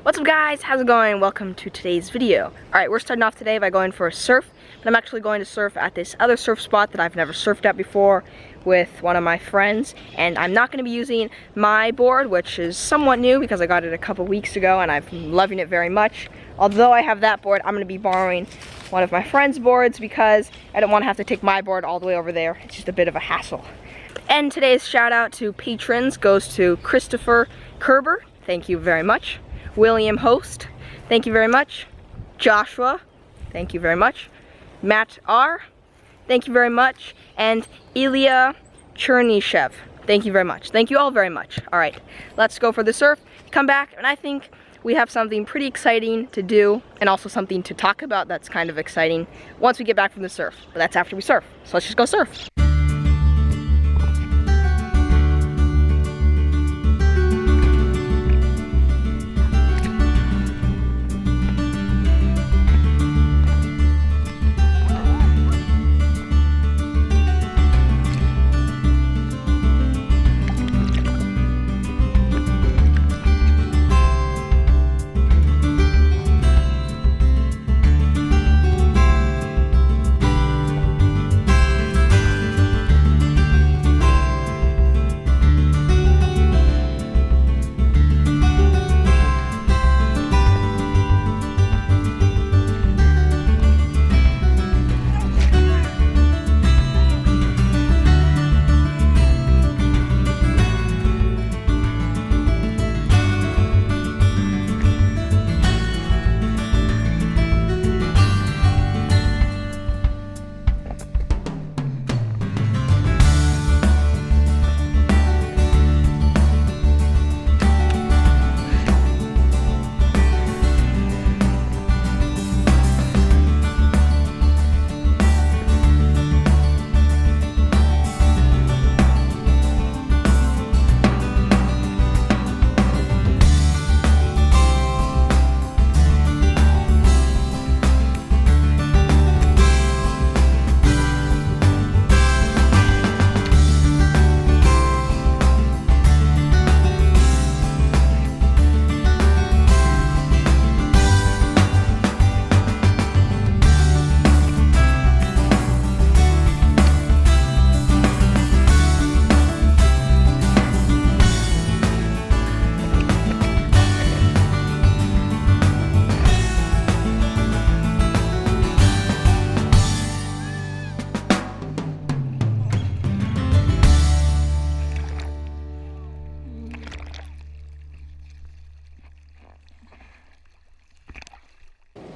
What's up guys, how's it going? Welcome to today's video. Alright, we're starting off today by going for a surf, but I'm actually going to surf at this other surf spot that I've never surfed at before with one of my friends, and I'm not going to be using my board, which is somewhat new because I got it a couple weeks ago and I'm loving it very much. Although I have that board, I'm going to be borrowing one of my friend's boards because I don't want to have to take my board all the way over there. It's just a bit of a hassle. And today's shout out to patrons goes to Christopher Kerber, thank you very much. William Host, thank you very much. Joshua, thank you very much. Matt R, thank you very much. And Ilya Chernishev, thank you very much. Thank you all very much. All right, let's go for the surf, come back, and I think we have something pretty exciting to do and also something to talk about that's kind of exciting once we get back from the surf. But that's after we surf, so let's just go surf.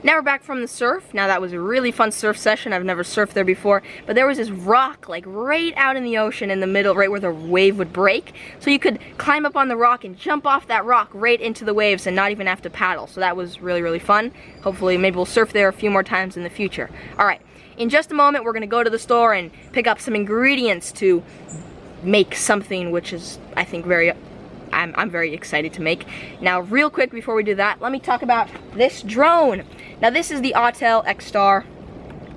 Now we're back from the surf. Now that was a really fun surf session. I've never surfed there before, but there was this rock like right out in the ocean in the middle, right where the wave would break. So you could climb up on the rock and jump off that rock right into the waves and not even have to paddle. So that was really, really fun. Hopefully maybe we'll surf there a few more times in the future. All right, in just a moment we're gonna go to the store and pick up some ingredients to make something which is, I think, I'm very excited to make. Now, real quick before we do that, let me talk about this drone. Now, this is the Autel X-Star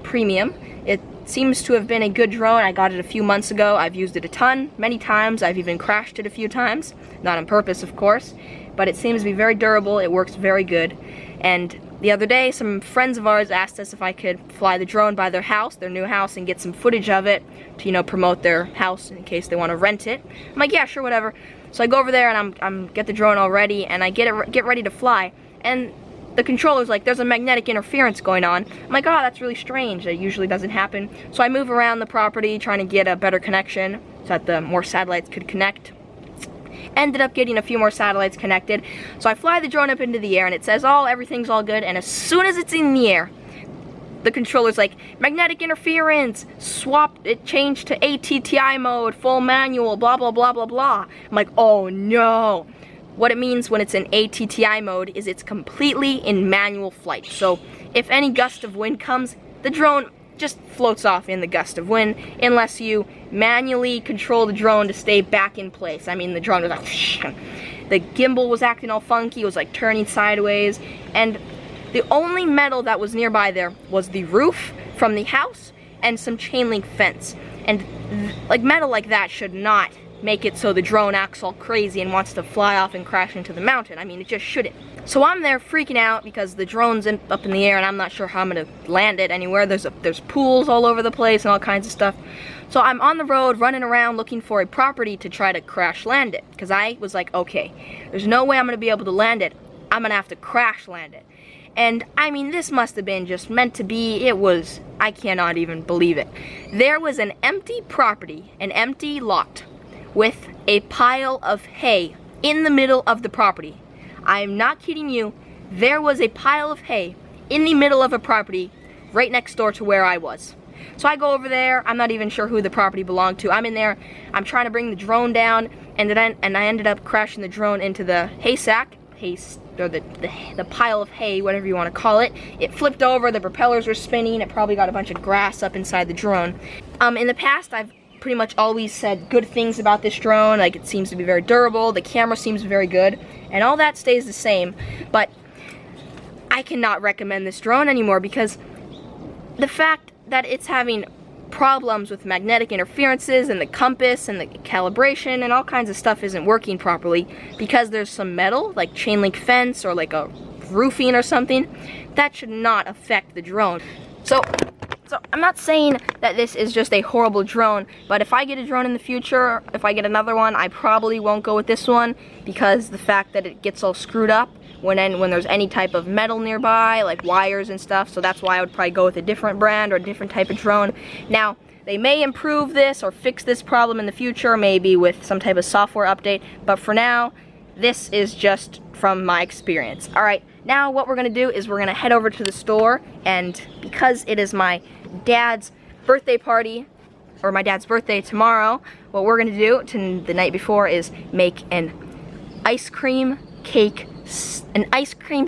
Premium. It seems to have been a good drone. I got it a few months ago. I've used it a ton, many times. I've even crashed it a few times. Not on purpose, of course, but it seems to be very durable. It works very good. And the other day, some friends of ours asked us if I could fly the drone by their house, their new house, and get some footage of it to, you know, promote their house in case they want to rent it. I'm like, yeah, sure, whatever. So I go over there and I'm get the drone all ready, and I get ready to fly, and the controller's like, there's a magnetic interference going on. I'm like, oh, that's really strange. It usually doesn't happen. So I move around the property trying to get a better connection so that the more satellites could connect. Ended up getting a few more satellites connected. So I fly the drone up into the air and it says, oh, everything's all good. And as soon as it's in the air, the controller's like, magnetic interference, it changed to ATTI mode, full manual, blah, blah, blah, blah, blah. I'm like, oh no. What it means when it's in ATTI mode is it's completely in manual flight. So if any gust of wind comes, the drone just floats off in the gust of wind unless you manually control the drone to stay back in place. I mean, the drone was like, the gimbal was acting all funky, it was like turning sideways, and the only metal that was nearby there was the roof from the house and some chain link fence. And like metal like that should not make it so the drone acts all crazy and wants to fly off and crash into the mountain. I mean, it just shouldn't. So I'm there freaking out because the drone's up in the air and I'm not sure how I'm gonna land it anywhere. There's pools all over the place and all kinds of stuff. So I'm on the road running around looking for a property to try to crash land it. Because I was like, okay, there's no way I'm gonna be able to land it. I'm gonna have to crash land it. And I mean, this must have been just meant to be. It was, I cannot even believe it. There was an empty property, an empty lot, with a pile of hay in the middle of the property. I'm not kidding you. There was a pile of hay in the middle of a property right next door to where I was. So I go over there. I'm not even sure who the property belonged to. I'm in there. I'm trying to bring the drone down, and I ended up crashing the drone into the hay sack, or the pile of hay, whatever you want to call it. It flipped over. The propellers were spinning. It probably got a bunch of grass up inside the drone. In the past, I've pretty much always said good things about this drone. Like, it seems to be very durable. The camera seems very good. And all that stays the same, but I cannot recommend this drone anymore because the fact that it's having problems with magnetic interferences and the compass and the calibration and all kinds of stuff isn't working properly because there's some metal, like chain link fence or like a roofing or something, that should not affect the drone. So I'm not saying that this is just a horrible drone, but if I get a drone in the future, if I get another one, I probably won't go with this one because the fact that it gets all screwed up when there's any type of metal nearby, like wires and stuff, so that's why I would probably go with a different brand or a different type of drone. Now, they may improve this or fix this problem in the future, maybe with some type of software update, but for now, this is just from my experience. All right, now what we're gonna do is we're gonna head over to the store, and because it is my dad's birthday party, or my dad's birthday tomorrow, what we're gonna do the night before is make an ice cream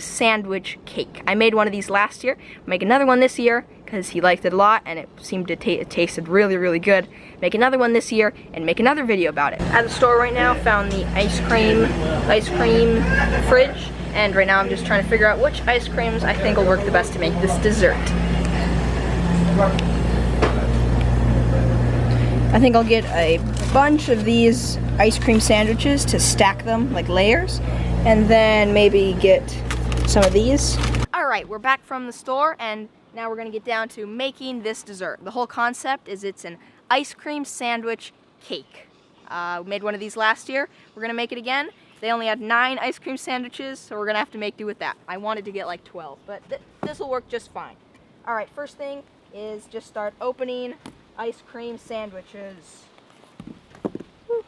sandwich cake. I made one of these last year. Make another one this year because he liked it a lot and it seemed to it tasted really, really good. Make another one this year and make another video about it. At the store right now, found the ice cream fridge, and right now I'm just trying to figure out which ice creams I think will work the best to make this dessert. I think I'll get a bunch of these ice cream sandwiches to stack them like layers, and then maybe get some of these. All right, we're back from the store, and now we're gonna get down to making this dessert. The whole concept is it's an ice cream sandwich cake. We made one of these last year. We're gonna make it again. They only had 9 ice cream sandwiches, so we're gonna have to make do with that. I wanted to get like 12, but this will work just fine. All right, first thing is just start opening ice cream sandwiches. Woo.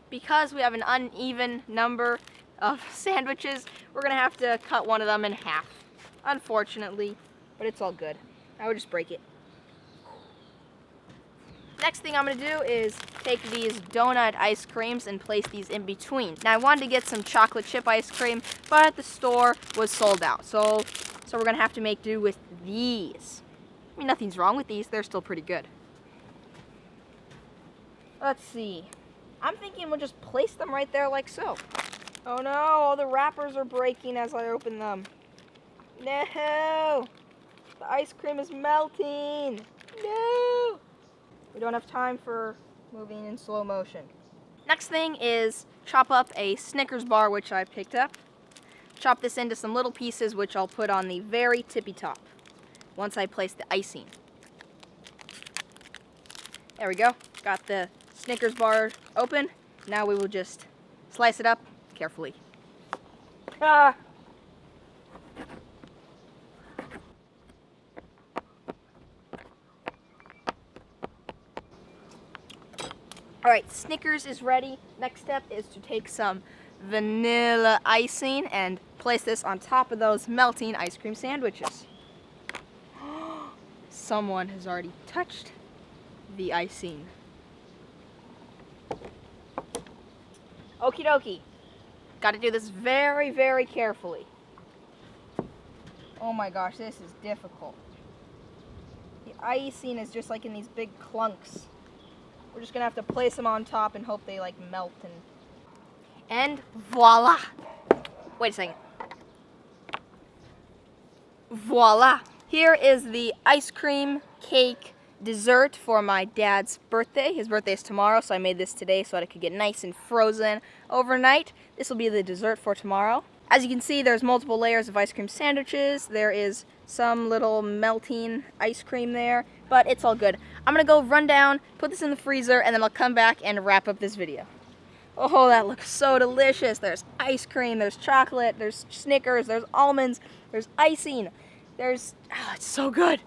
Because we have an uneven number of sandwiches, we're gonna have to cut one of them in half, unfortunately, but it's all good. I would just break it. Next thing I'm gonna do is take these donut ice creams and place these in between. Now I wanted to get some chocolate chip ice cream, but the store was sold out, so we're gonna have to make do with these. I mean, nothing's wrong with these, they're still pretty good. Let's see. I'm thinking we'll just place them right there like so. Oh no, all the wrappers are breaking as I open them. No! The ice cream is melting! No! We don't have time for moving in slow motion. Next thing is chop up a Snickers bar, which I picked up. Chop this into some little pieces, which I'll put on the very tippy top once I place the icing. There we go. Got the Snickers bar open. Now we will just slice it up carefully. Ah! Alright, Snickers is ready. Next step is to take some vanilla icing and place this on top of those melting ice cream sandwiches. Someone has already touched the icing. Okie dokie. Gotta do this very, very carefully. Oh my gosh, this is difficult. The icing is just like in these big clunks. We're just gonna have to place them on top and hope they like melt and voila. Wait a second. Voila. Here is the ice cream cake dessert for my dad's birthday. His birthday is tomorrow, so I made this today so that it could get nice and frozen overnight. This will be the dessert for tomorrow. As you can see, there's multiple layers of ice cream sandwiches. There is some little melting ice cream there, but it's all good. I'm gonna go run down, put this in the freezer, and then I'll come back and wrap up this video. Oh, that looks so delicious. There's ice cream, there's chocolate, there's Snickers, there's almonds, there's icing. It's so good.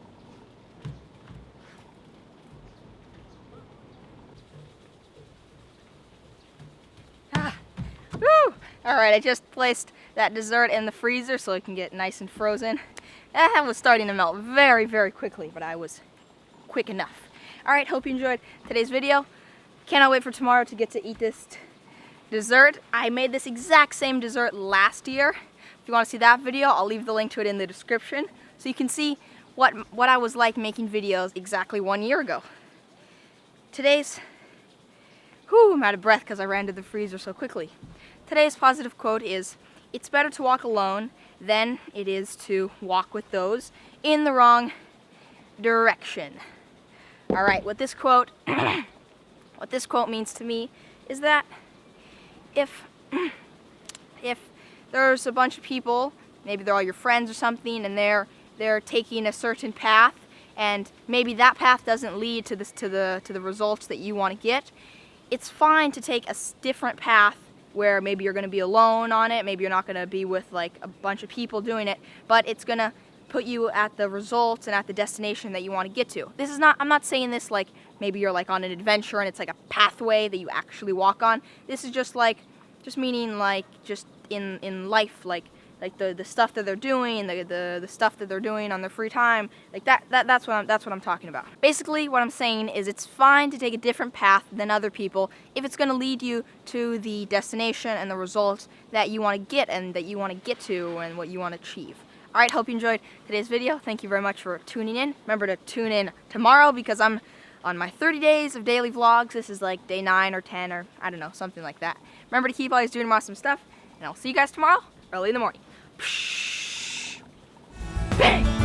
Woo! Alright, I just placed that dessert in the freezer so it can get nice and frozen. That was starting to melt very, very quickly, but I was quick enough. Alright, hope you enjoyed today's video. Cannot wait for tomorrow to get to eat this dessert. I made this exact same dessert last year. If you want to see that video, I'll leave the link to it in the description so you can see what I was like making videos exactly 1 year ago. Today's, I'm out of breath because I ran to the freezer so quickly. Today's positive quote is, "It's better to walk alone than it is to walk with those in the wrong direction." All right, what this quote means to me is that if there's a bunch of people, maybe they're all your friends or something, and they're taking a certain path, and maybe that path doesn't lead to the results that you want to get, it's fine to take a different path where maybe you're going to be alone on it, maybe you're not going to be with like a bunch of people doing it, but it's going to put you at the results and at the destination that you want to get to. I'm not saying this like maybe you're like on an adventure and it's like a pathway that you actually walk on. This is just meaning like just in life, like the stuff that they're doing, the stuff that they're doing on their free time, like that's what I'm talking about. Basically, what I'm saying is it's fine to take a different path than other people if it's going to lead you to the destination and the results that you want to get and that you want to get to and what you want to achieve. All right, hope you enjoyed today's video. Thank you very much for tuning in. Remember to tune in tomorrow because I'm on my 30 days of daily vlogs. This is like day 9 or 10 or I don't know, something like that. Remember to keep always doing awesome stuff, and I'll see you guys tomorrow early in the morning. Bang!